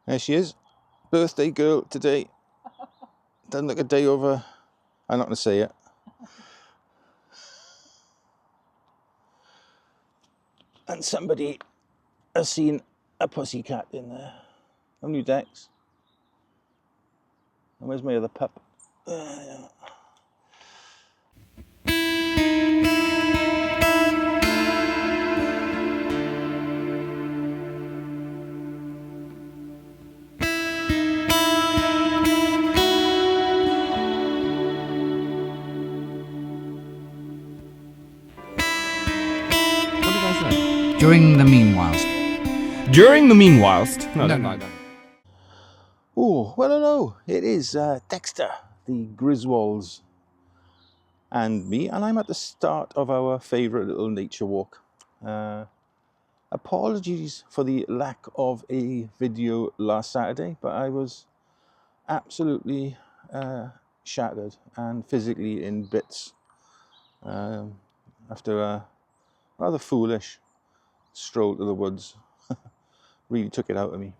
There she is, birthday girl today. Doesn't look a day over. I'm not going to say it. And somebody has seen a pussycat in there. How new Dex? And where's my other pup? Yeah. What did I say? During the meanwhilest. During the meanwhilest. No. Oh, well, hello. It is Dexter, the Griswolds, and me, and I'm at the start of our favourite little nature walk. Apologies for the lack of a video last Saturday, but I was absolutely shattered and physically in bits after a rather foolish stroll to the woods. Really took it out of me.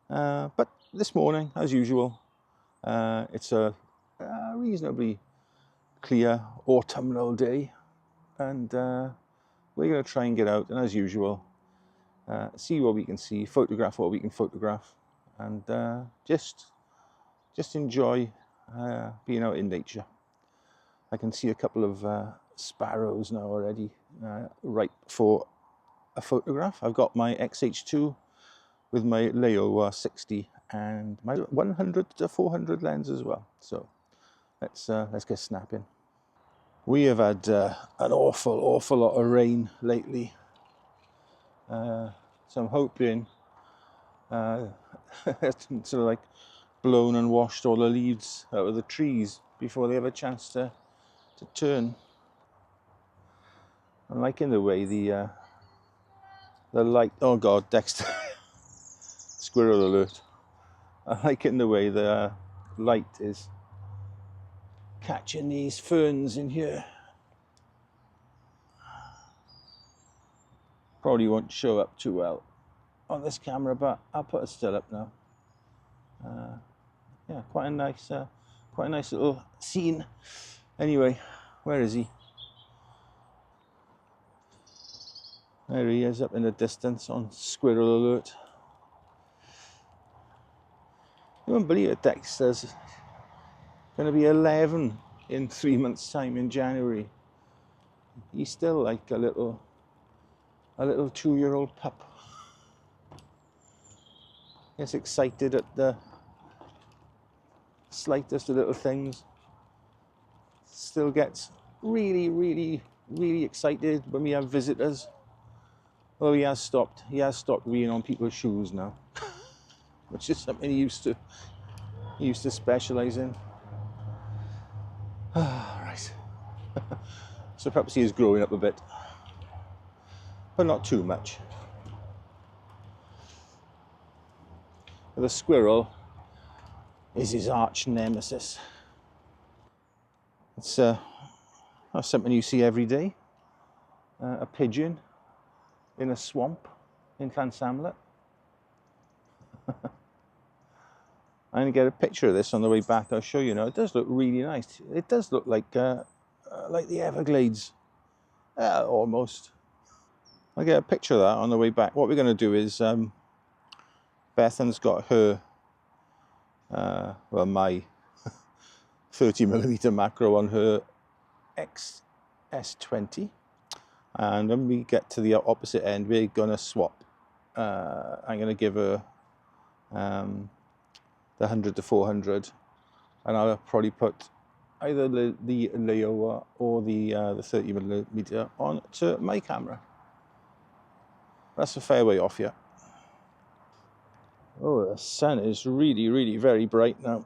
But this morning, as usual, it's a reasonably clear autumnal day, and we're going to try and get out and, as usual, see what we can see, photograph what we can photograph, and just enjoy being out in nature. I can see a couple of sparrows now already, ripe for a photograph. I've got my XH2 with my Leo 60 and my 100 to 400 lens as well. So let's get snapping. We have had an awful lot of rain lately, so I'm hoping it's sort of like blown and washed all the leaves out of the trees before they have a chance to turn. I'm liking the way the light. Oh God, Dexter! Squirrel alert! I'm liking the way the light is catching these ferns in here. Probably won't show up too well on this camera, but I'll put it still up now. Yeah, quite a nice little scene. Anyway, where is he? There he is, up in the distance on squirrel alert. You won't believe it, Dexter's going to be 11 in 3 months' time in January. He's still like a little 2-year-old pup. Gets excited at the slightest of little things. Still gets really excited when we have visitors. Although he has stopped being on people's shoes now, which is something he used to specialise in. Right. So perhaps he is growing up a bit, but not too much. The squirrel is his arch nemesis. It's something you see every day. A pigeon in a swamp in Llansamlet. I'm going to get a picture of this on the way back. I'll show you now. It does look really nice. It does look like the Everglades, almost. I'll get a picture of that on the way back. What we're going to do is, Bethan's got her, my 30mm macro on her XS20, and when we get to the opposite end, we're going to swap. I'm going to give her the 100 to 400, and I'll probably put either the Leo or the 30mm on to my camera. That's a fair way off yet. Oh, the sun is really very bright now,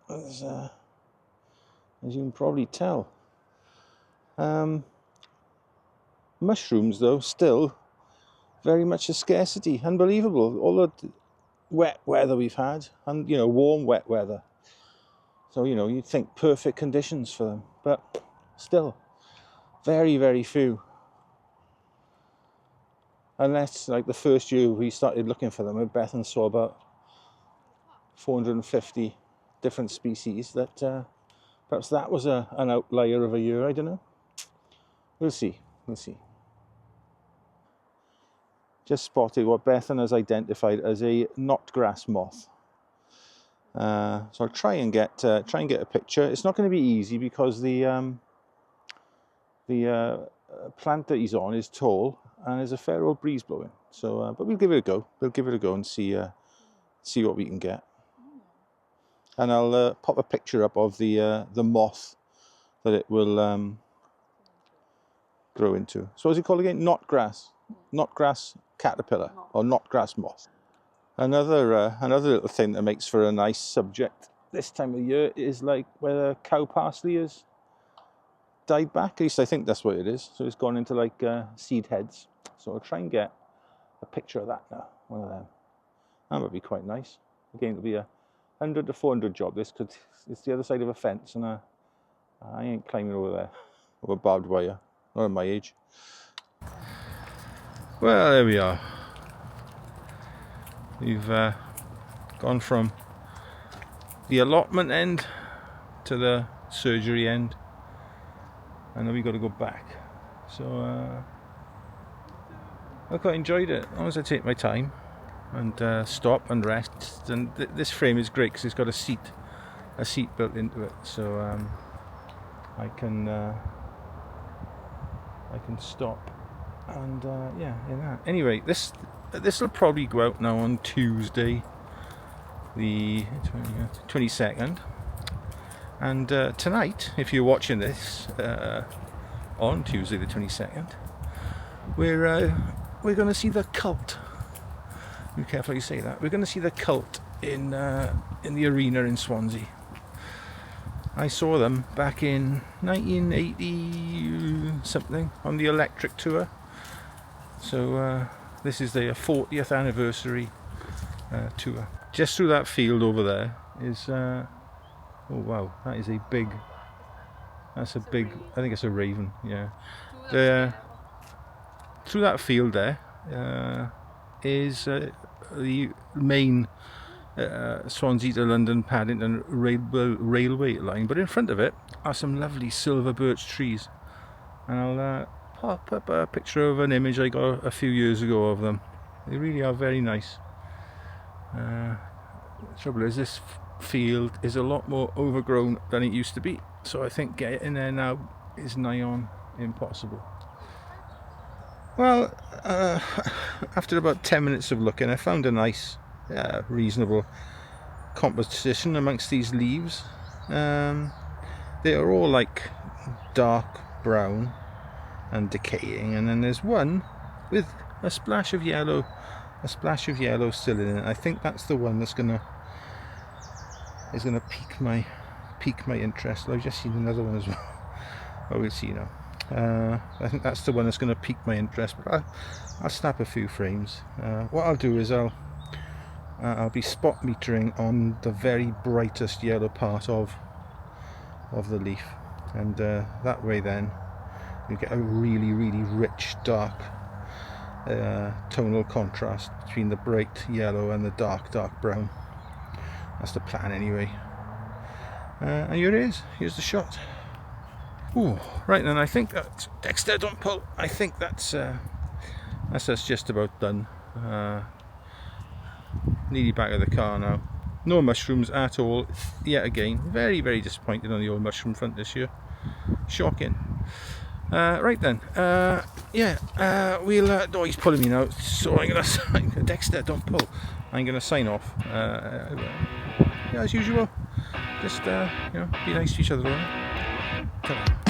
as you can probably tell. Mushrooms, though, still very much a scarcity. Unbelievable. All the wet weather we've had, and warm wet weather. So you'd think perfect conditions for them, but still very few. Unless, like, the first year we started looking for them, Bethan saw about 450 different species, that perhaps that was an outlier of a year. I don't know. We'll see. We'll see. Just spotted what Bethan has identified as a Notgrass moth. So I'll try and get a picture. It's not going to be easy because the plant that he's on is tall and there's a fair old breeze blowing. So, but we'll give it a go. We'll give it a go and see what we can get. And I'll pop a picture up of the moth that it will grow into. So what's it called again? Notgrass caterpillar or Notgrass moth. Another little thing that makes for a nice subject this time of year is like where cow parsley is died back. At least I think that's what it is. So it's gone into like seed heads. So I'll try and get a picture of that now. One of them. That would be quite nice. Again, it'll be a 100 to 400 job. This could. It's the other side of a fence, and I ain't climbing over there over barbed wire. Not at my age. Well, there we are. We've gone from the allotment end to the surgery end, and then we've got to go back. So I quite enjoyed it. As long as I take my time and stop and rest. And this frame is great because it's got a seat built into it, so I can stop and yeah, in that. Anyway, this will probably go out now on Tuesday, the 22nd, and tonight, if you're watching this on Tuesday the 22nd, we're going to see the cult. Be careful how you say that. We're going to see the cult in the arena in Swansea. I saw them back in 1980 something on the Electric tour. So this is their 40th anniversary tour. Just through that field over there is oh wow, that is a big. That's a big. I think it's a raven. Yeah. Through that field there is the main Swansea to London Paddington railway line, but in front of it are some lovely silver birch trees, and I'll pop up a picture of an image I got a few years ago of them. They really are very nice. The trouble is this field is a lot more overgrown than it used to be, so I think getting there now is nigh on impossible. Well, after about 10 minutes of looking, I found a nice, reasonable composition amongst these leaves. They are all like dark brown and decaying, and then there's one with a splash of yellow still in it. I think that's the one that's gonna pique my interest. I've just seen another one as well. Oh, we'll see now. I think that's the one that's going to pique my interest, but I'll snap a few frames. What I'll do is I'll be spot metering on the very brightest yellow part of the leaf, and that way then you get a really rich dark tonal contrast between the bright yellow and the dark brown. That's the plan anyway. And here it is. Here's the shot. Ooh, right then, I think that's Dexter, don't pull. I think that's us just about done. Nearly back of the car now. No mushrooms at all. Yet again, very disappointed on the old mushroom front this year. Shocking. Right then, we'll. Oh, he's pulling me now, so I'm gonna sign. Dexter, don't pull. I'm gonna sign off. Yeah, as usual. Just be nice to each other. Right? Ta-ra.